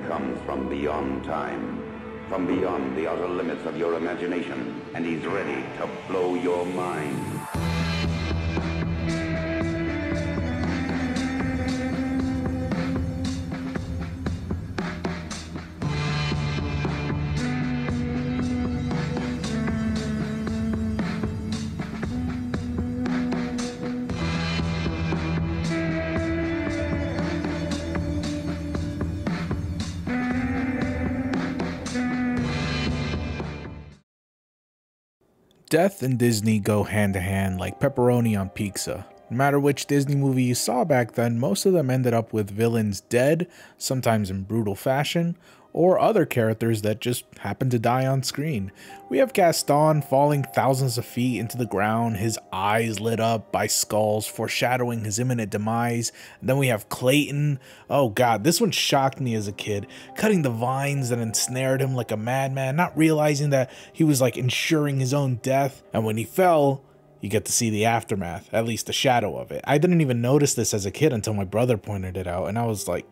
comes from beyond time, from beyond the outer limits of your imagination, and he's ready to blow your mind. Death and Disney go hand to hand like pepperoni on pizza. No matter which Disney movie you saw back then, most of them ended up with villains dead, sometimes in brutal fashion, or other characters that just happen to die on screen. We have Gaston falling thousands of feet into the ground, his eyes lit up by skulls, foreshadowing his imminent demise. And then we have Clayton. Oh god, this one shocked me as a kid, cutting the vines that ensnared him like a madman, not realizing that he was like ensuring his own death. And when he fell, you get to see the aftermath, at least the shadow of it. I didn't even notice this as a kid until my brother pointed it out, and I was like,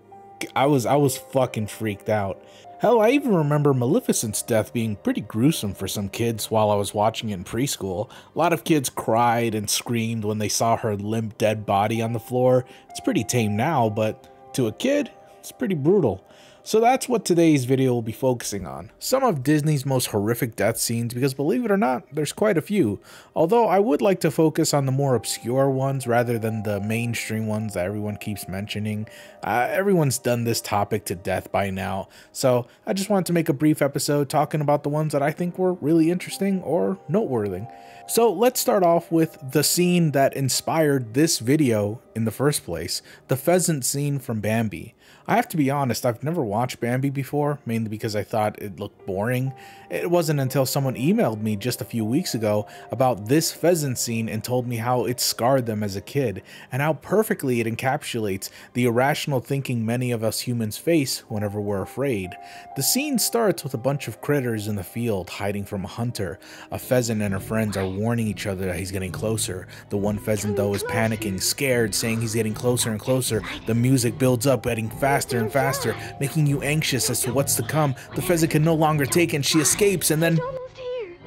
I was fucking freaked out. Hell, I even remember Maleficent's death being pretty gruesome for some kids while I was watching it in preschool. A lot of kids cried and screamed when they saw her limp dead body on the floor. It's pretty tame now, but to a kid, it's pretty brutal. So that's what today's video will be focusing on. Some of Disney's most horrific death scenes, because believe it or not, there's quite a few. Although I would like to focus on the more obscure ones rather than the mainstream ones that everyone keeps mentioning. Everyone's done this topic to death by now, so I just wanted to make a brief episode talking about the ones that I think were really interesting or noteworthy. So let's start off with the scene that inspired this video in the first place, the pheasant scene from Bambi. I have to be honest, I've never watched Bambi before, mainly because I thought it looked boring. It wasn't until someone emailed me just a few weeks ago about this pheasant scene and told me how it scarred them as a kid, and how perfectly it encapsulates the irrational thinking many of us humans face whenever we're afraid. The scene starts with a bunch of critters in the field hiding from a hunter. A pheasant and her friends are warning each other that he's getting closer. The one pheasant though is panicking, scared, saying he's getting closer and closer. The music builds up, getting faster and faster, making you anxious as to what's to come. The pheasant can no longer take it and she escapes, and then... Almost here.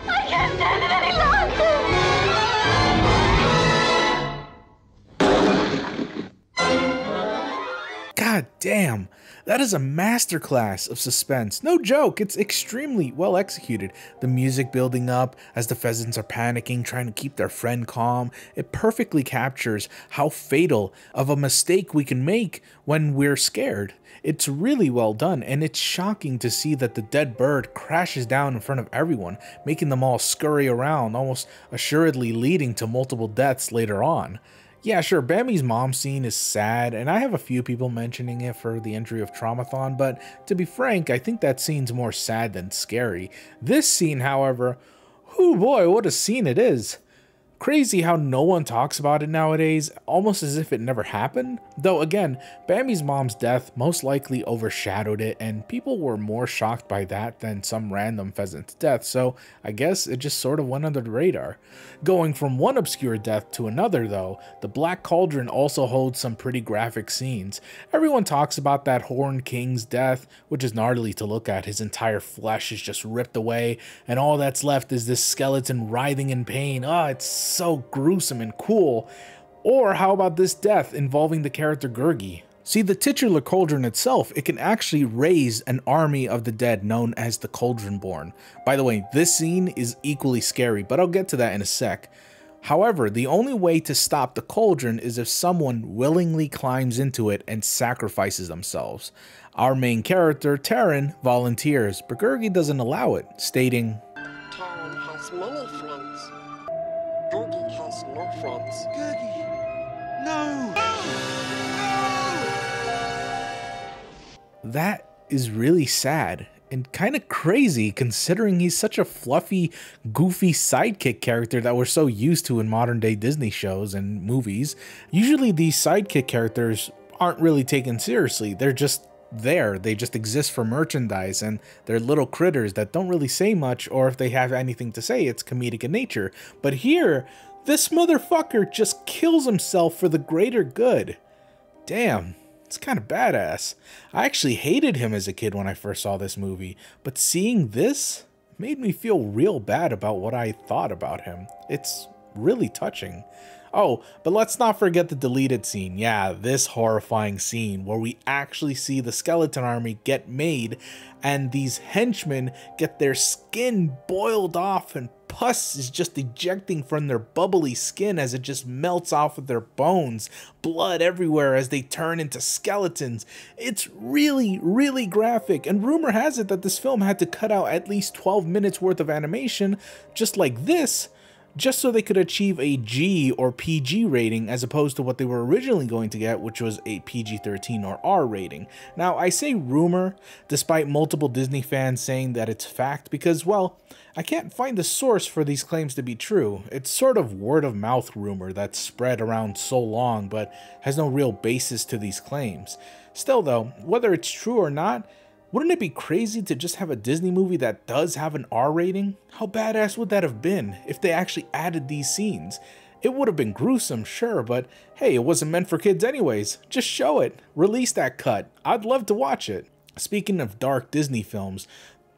I can't stand it any longer! God damn, that is a masterclass of suspense. No joke, it's extremely well executed. The music building up as the pheasants are panicking, trying to keep their friend calm. It perfectly captures how fatal of a mistake we can make when we're scared. It's really well done, and it's shocking to see that the dead bird crashes down in front of everyone, making them all scurry around, almost assuredly leading to multiple deaths later on. Yeah, sure, Bambi's mom scene is sad, and I have a few people mentioning it for the entry of Traumathon, but to be frank, I think that scene's more sad than scary. This scene, however, oh boy, what a scene it is. Crazy how no one talks about it nowadays, almost as if it never happened. Though again, Bambi's mom's death most likely overshadowed it, and people were more shocked by that than some random pheasant's death, so I guess it just sort of went under the radar. Going from one obscure death to another though, the Black Cauldron also holds some pretty graphic scenes. Everyone talks about that Horned King's death, which is gnarly to look at. His entire flesh is just ripped away, and all that's left is this skeleton writhing in pain. It's so gruesome and cool. Or how about this death involving the character Gurgi? See, the titular cauldron itself, it can actually raise an army of the dead known as the Cauldronborn. By the way, this scene is equally scary, but I'll get to that in a sec. However, the only way to stop the cauldron is if someone willingly climbs into it and sacrifices themselves. Our main character, Taran, volunteers, but Gurgi doesn't allow it, stating, Taran has many friends. Gurgi has no friends. Gurgi! No! That is really sad and kind of crazy considering he's such a fluffy, goofy sidekick character that we're so used to in modern day Disney shows and movies. Usually these sidekick characters aren't really taken seriously. They're just there. They just exist for merchandise, and they're little critters that don't really say much, or if they have anything to say, it's comedic in nature. But here, this motherfucker just kills himself for the greater good. Damn, It's kind of badass. I actually hated him as a kid when I first saw this movie, but seeing this made me feel real bad about what I thought about him. It's really touching. Oh, but let's not forget the deleted scene. Yeah, this horrifying scene where we actually see the skeleton army get made and these henchmen get their skin boiled off and pus is just ejecting from their bubbly skin as it just melts off of their bones. Blood everywhere as they turn into skeletons. It's really, really graphic, and rumor has it that this film had to cut out at least 12 minutes worth of animation just like this, just so they could achieve a G or PG rating as opposed to what they were originally going to get, which was a PG-13 or R rating. Now, I say rumor, despite multiple Disney fans saying that it's fact, because, well, I can't find the source for these claims to be true. It's sort of word-of-mouth rumor that's spread around so long, but has no real basis to these claims. Still, though, whether it's true or not, wouldn't it be crazy to just have a Disney movie that does have an R rating? How badass would that have been if they actually added these scenes? It would have been gruesome, sure, but hey, it wasn't meant for kids anyways. Just show it. Release that cut. I'd love to watch it. Speaking of dark Disney films,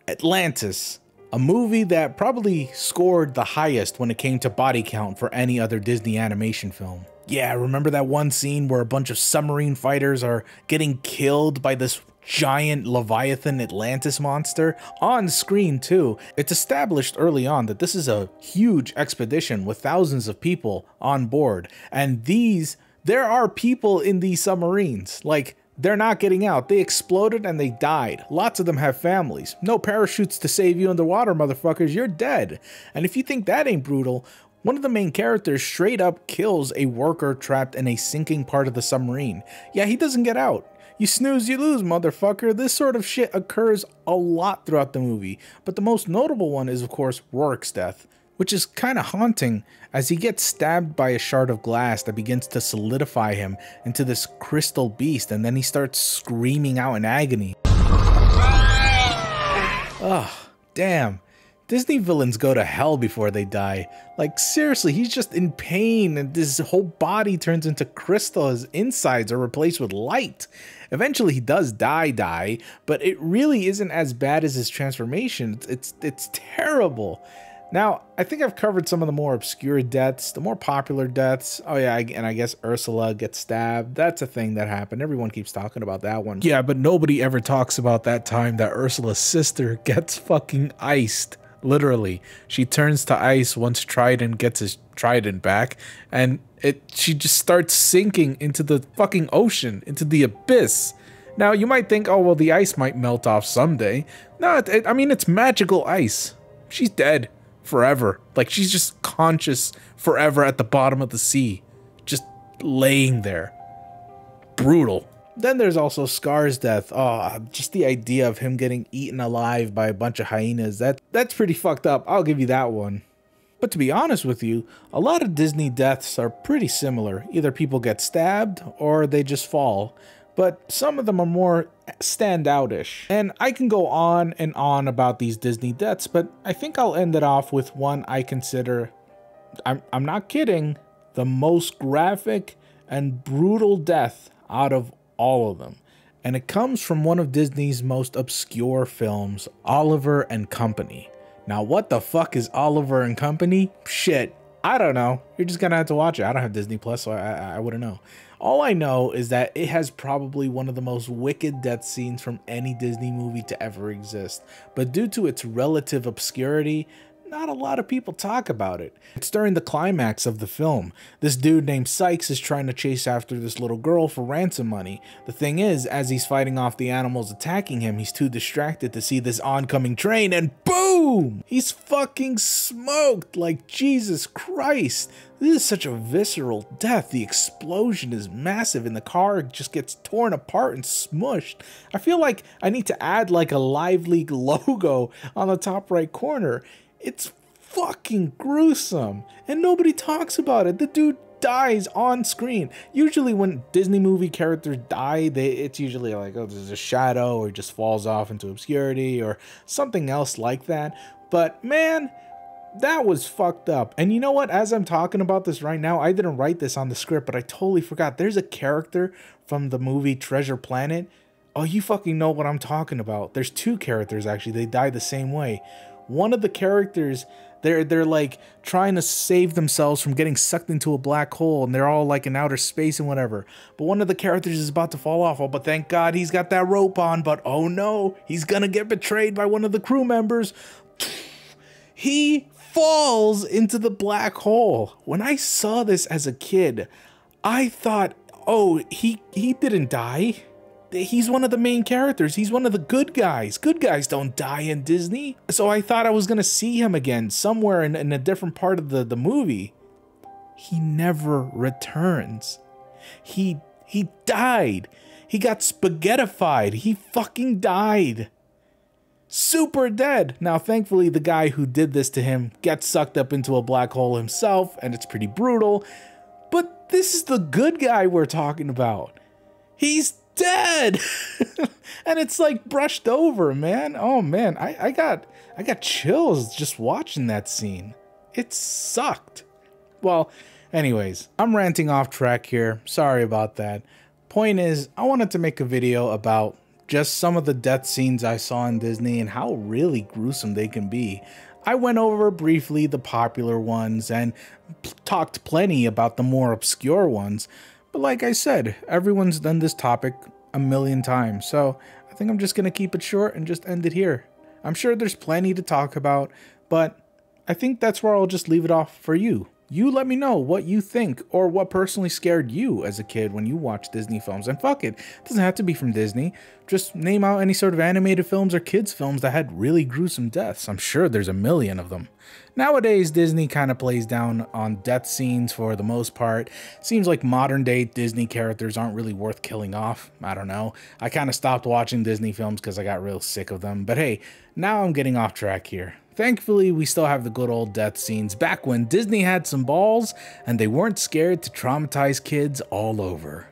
Atlantis, a movie that probably scored the highest when it came to body count for any other Disney animation film. Yeah, remember that one scene where a bunch of submarine fighters are getting killed by this giant Leviathan Atlantis monster on screen too? It's established early on that this is a huge expedition with thousands of people on board, and there are people in these submarines. Like, they're not getting out. They exploded and they died. Lots of them have families. No parachutes to save you underwater, motherfuckers. You're dead. And if you think that ain't brutal, one of the main characters straight up kills a worker trapped in a sinking part of the submarine. Yeah, he doesn't get out. You snooze, you lose, motherfucker. This sort of shit occurs a lot throughout the movie, but the most notable one is, of course, Warwick's death, which is kind of haunting as he gets stabbed by a shard of glass that begins to solidify him into this crystal beast, and then he starts screaming out in agony. Ugh, damn. Disney villains go to hell before they die. Like, seriously, he's just in pain and his whole body turns into crystal. His insides are replaced with light. Eventually he does die, but it really isn't as bad as his transformation. It's terrible. Now, I think I've covered some of the more obscure deaths, the more popular deaths. Oh yeah, and I guess Ursula gets stabbed. That's a thing that happened. Everyone keeps talking about that one. Yeah, but nobody ever talks about that time that Ursula's sister gets fucking iced. Literally, she turns to ice once Trident gets his trident back, and she just starts sinking into the fucking ocean, into the abyss. Now, you might think, oh, well, the ice might melt off someday. No, I mean, it's magical ice. She's dead forever. Like, she's just conscious forever at the bottom of the sea, just laying there. Brutal. Then there's also Scar's death. Oh, just the idea of him getting eaten alive by a bunch of hyenas. That's pretty fucked up. I'll give you that one. But to be honest with you, a lot of Disney deaths are pretty similar. Either people get stabbed or they just fall. But some of them are more standout-ish. And I can go on and on about these Disney deaths, but I think I'll end it off with one I consider, I'm not kidding, the most graphic and brutal death out of all of them, and it comes from one of Disney's most obscure films, Oliver and Company. Now, what the fuck is Oliver and Company? Shit, I don't know. You're just gonna have to watch it. I don't have Disney Plus, so I wouldn't know. All I know is that it has probably one of the most wicked death scenes from any Disney movie to ever exist, but due to its relative obscurity, not a lot of people talk about it. It's during the climax of the film. This dude named Sykes is trying to chase after this little girl for ransom money. The thing is, as he's fighting off the animals attacking him, he's too distracted to see this oncoming train, and boom! He's fucking smoked. Like, Jesus Christ. This is such a visceral death. The explosion is massive and the car just gets torn apart and smushed. I feel like I need to add like a Live League logo on the top right corner. It's fucking gruesome, and nobody talks about it. The dude dies on screen. Usually when Disney movie characters die, it's usually like, oh, there's a shadow, or just falls off into obscurity, or something else like that. But man, That was fucked up. And you know what? As I'm talking about this right now, I didn't write this on the script, but I totally forgot. There's a character from the movie Treasure Planet. Oh, you fucking know what I'm talking about. There's two characters, actually. They die the same way. One of the characters, they're like trying to save themselves from getting sucked into a black hole, and they're all like in outer space and whatever. But one of the characters is about to fall off. Oh, but thank God he's got that rope on. But oh no, he's gonna get betrayed by one of the crew members. He falls into the black hole. When I saw this as a kid, I thought, oh, he didn't die. He's one of the main characters. He's one of the good guys. Good guys don't die in Disney. So I thought I was going to see him again somewhere in a different part of the movie. He never returns. He died. He got spaghettified. He fucking died. Super dead. Now, thankfully, the guy who did this to him gets sucked up into a black hole himself, and it's pretty brutal. But this is the good guy we're talking about. He's dead. And it's like brushed over, man. Oh man, I got chills just watching that scene. It sucked. Well, anyways, I'm ranting off track here. Sorry about that. Point is, I wanted to make a video about just some of the death scenes I saw in Disney and how really gruesome they can be. I went over briefly the popular ones and talked plenty about the more obscure ones. But like I said, everyone's done this topic a million times. So I think I'm just going to keep it short and just end it here. I'm sure there's plenty to talk about, but I think that's where I'll just leave it off for you. You let me know what you think or what personally scared you as a kid when you watched Disney films. And fuck it, doesn't have to be from Disney. Just name out any sort of animated films or kids films that had really gruesome deaths. I'm sure there's a million of them. Nowadays, Disney kind of plays down on death scenes for the most part. Seems like modern day Disney characters aren't really worth killing off. I don't know. I kind of stopped watching Disney films because I got real sick of them. But hey, now I'm getting off track here. Thankfully, we still have the good old death scenes back when Disney had some balls and they weren't scared to traumatize kids all over.